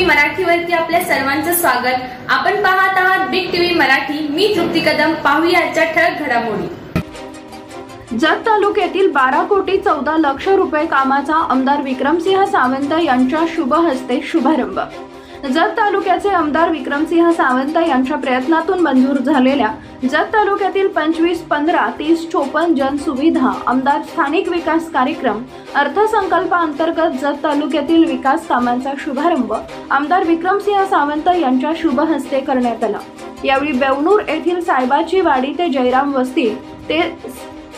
मराठीवरती आपल्या सर्वांचं स्वागत। आपण पाहत आहात बिग टीव्ही मराठी। मी तृप्ती कदम। पाहूया आजच्या ठळक घडामोडी। जत तालुक्यातील 12 कोटी 14 लाख रुपये कामाचा आमदार विक्रमसिंह सावंत यांच्या शुभ हस्ते शुभारंभ। जत तालुक्याचे आमदार विक्रमसिंह सावंत यांच्या प्रयत्नातून मंजूर झालेल्या जत तालुक्यातील 25, 15, 30, 54 जनसुविधा आमदार स्थानिक विकास कार्यक्रम अर्थसंकल्पाअंतर्गत जत तालुक्यातील विकास कामांचा शुभारंभ आमदार विक्रमसिंह सावंत यांच्या शुभ हस्ते करण्यात आला। यावेळी बेवणूर येथील साहेबाची वाडी ते जयराम वस्ती ते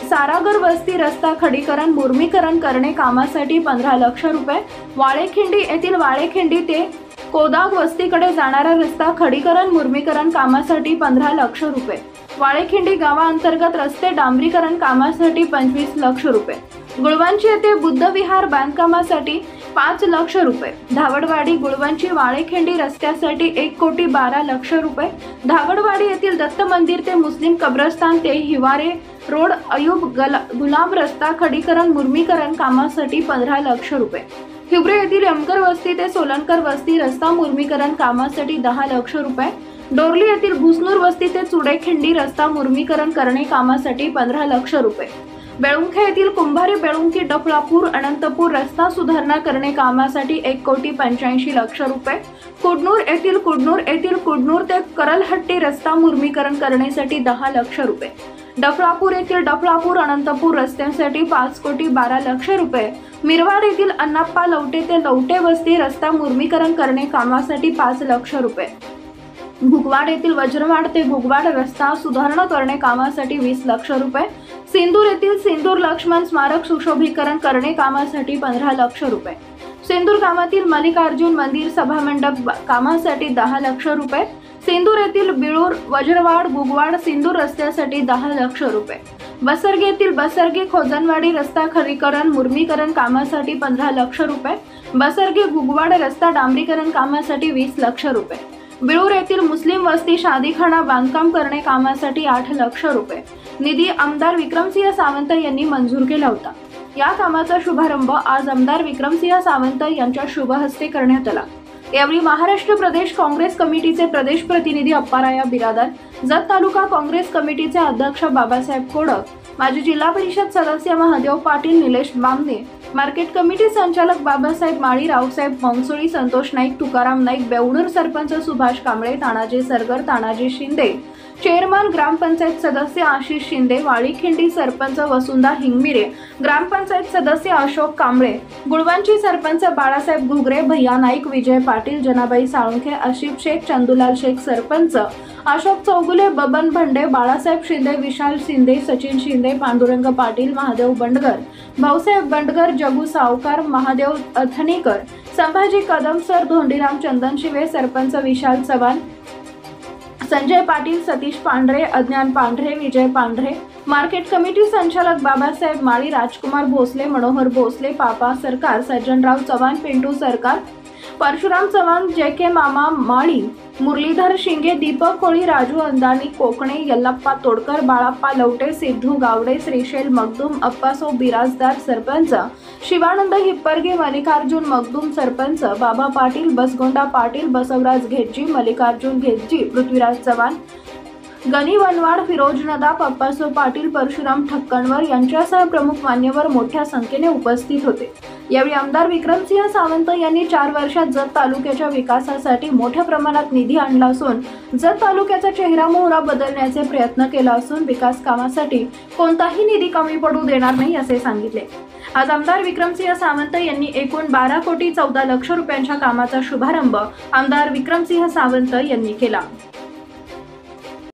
सारागर वस्ती रस्ता खडीकरण मुर्मीकरण करणे कामासाठी 15 लाख रुपये, वाळेखिंडी येथील वाळेखिंडी ते कोदाग वस्तीकडे जाणारा रस्ता खडीकरण मुर्मीकरण कामासाठी 15 लाख रुपये, वाळेखिंडी गावाअंतर्गत रस्ते डांबरीकरण कामासाठी 25 लाख रुपये, गुळवंची येथे बुद्ध विहार बांधकामासाठी 5 लाख रुपये, धावडवाडी गुळवंची वाळेखिंडी रस्त्यासाठी 1 कोटी 12 लाख रुपये, धावडवाडी येथील दत्त मंदिर ते मुस्लिम कब्रस्तान ते हिवारे रोड अयूब गुलाब रस्ता खडीकरण मुर्मीकरण कामासाठी 15 लाख रुपये, हिवरे येथील यमकर वस्ती ते सोलनकर वस्ती रस्ता मुर्मीकरण कामासाठी 10 लाख रुपये, डोरली येथील भुसनूर वस्ती ते चुडेखिंडी रस्ता मुर्मीकरण करणे कामासाठी 15 लाख रुपये, बेळुंखे येथील कुंभारी बेळुंकी डफळापूर अनंतपूर रस्ता सुधारणा करणे कामासाठी 1 कोटी 85 लाख रुपये, कुडनूर येथील कुडनूर ते करलहट्टी रस्ता मुर्मीकरण करण्यासाठी 10 लाख रुपये, डफळापूर येथील डफळापूर अनंतपूर रस्त्यासाठी 5 कोटी 12 लाख रुपये, मिरवाड येथील अण्णाप्पा लवटे ते लवटे वस्ती रस्ता मुर्मीकरण करणे कामासाठी 5 लाख रुपये, घुगवाड येथील वज्रवाड ते घुगवाड रस्ता सुधारणा करणे कामासाठी 20 लाख रुपये, सिंदूर येथील सिंदूर लक्ष्मण स्मारक सुशोभीकरण करणे कामासाठी 15 लाख रुपये, सिंदूर गावातील मल्लिकार्जुन मंदिर सभामंडप कामासाठी 10 लाख रुपये, सिंदूर येथील बिळूर वज्रवाड गुगवाड सिंदूर रस्त्यासाठी 10 लाख रुपये, बसरगे येथील बसरगे खोजनवाडी रस्ता खडीकरण मुर्मीकरण कामासाठी 15 लाख रुपये, बसरगे गुगवाड रस्ता डांबरीकरण कामासाठी 20 लाख रुपये, बिळूर येथील मुस्लिम वस्ती शादीखाना बांधकाम करणे कामासाठी 8 लाख रुपये निधी आमदार विक्रमसिंह सावंत यांनी मंजूर केला होता। या कामाचा शुभारंभ आज आमदार विक्रमसिंह सावंत यांच्या शुभ हस्ते करण्यात आला। यावेळी महाराष्ट्र प्रदेश काँग्रेस कमिटीचे प्रदेश प्रतिनिधी अप्पाराया बिरादार, जत तालुका काँग्रेस कमिटीचे अध्यक्ष बाबासाहेब कोडक, माजी जिल्हा परिषद सदस्य महादेव पाटील, निलेश बामणे, मार्केट कमिटी संचालक बाबासाहेब माळी, रावसाहेब मंगसोळी, संतोष नाईक, तुकाराम नाईक, बेवणूर सरपंच सुभाष कांबळे, तानाजी सरगर, तानाजी शिंदे, चेअरमन ग्रामपंचायत सदस्य आशिष शिंदे, वाळीखिंडी सरपंच वसुंधा हिंगमिरे, ग्रामपंचायत सदस्य अशोक कांबळे, गुळवंची सरपंच बाळासाहेब घुगरे, भैया नाईक, विजय पाटील, जनाबाई साळुंखे, आशिफ शेख, चंदुलाल शेख सरपंच, अशोक चौगुले, बबन भंडे, बाळासाहेब शिंदे, विशाल शिंदे, सचिन शिंदे, पांडुरंग पाटील, महादेव बंडगर, भाऊसाहेब बंडगर, जगू सावकार, महादेव अथनीकर, संभाजी कदम सर, धोंडीराम चंदनशिवे, सरपंच विशाल चव्हाण, संजय पाटील, सतीश पांढरे, अज्ञान पांढरे, विजय पांढरे, मार्केट कमिटी संचालक बाबासाहेब माळी, राजकुमार भोसले, मनोहर भोसले, पापा सरकार, सज्जनराव चव्हाण, पिंटू सरकार, परशुराम चव्हाण, जेके मामा माळी, मुरलीधर शिंगे, दीपक कोळी, राजू अंदानी, कोकणे, यल्लप्पा तोडकर, बाळाप्पा लवटे, सिद्धू गावडे, श्रीशैल मगदूम, अप्पासो बिराजदार सरपंच, शिवानंद हिप्परगे, मल्लिकार्जुन मगदूम सरपंच, बाबा पाटील, बसगोंडा पाटील, बसवराज घेज्जी, मल्लिकार्जुन घेज्जी, पृथ्वीराज चव्हाण, गणी वनवाड, फिरोज नदाफ, अप्पासो पाटील, परशुराम ठक्कणवर यांच्यासह प्रमुख मान्यवर मोठ्या संख्येने उपस्थित होते। यावेळी आमदार विक्रमसिंह सावंत यांनी 4 वर्षात जत तालुक्याच्या विकासासाठी मोठ्या प्रमाणात निधी आणला असून जत तालुक्याचा चेहरामोहरा बदलण्याचे प्रयत्न केला असून विकास कामासाठी कोणताही निधी कमी पडू देणार नाही असे सांगितले। आज आमदार विक्रमसिंह सावंत यांनी एकूण 12 कोटी 14 लाख रुपयांच्या कामाचा शुभारंभ आमदार विक्रमसिंह सावंत यांनी केला।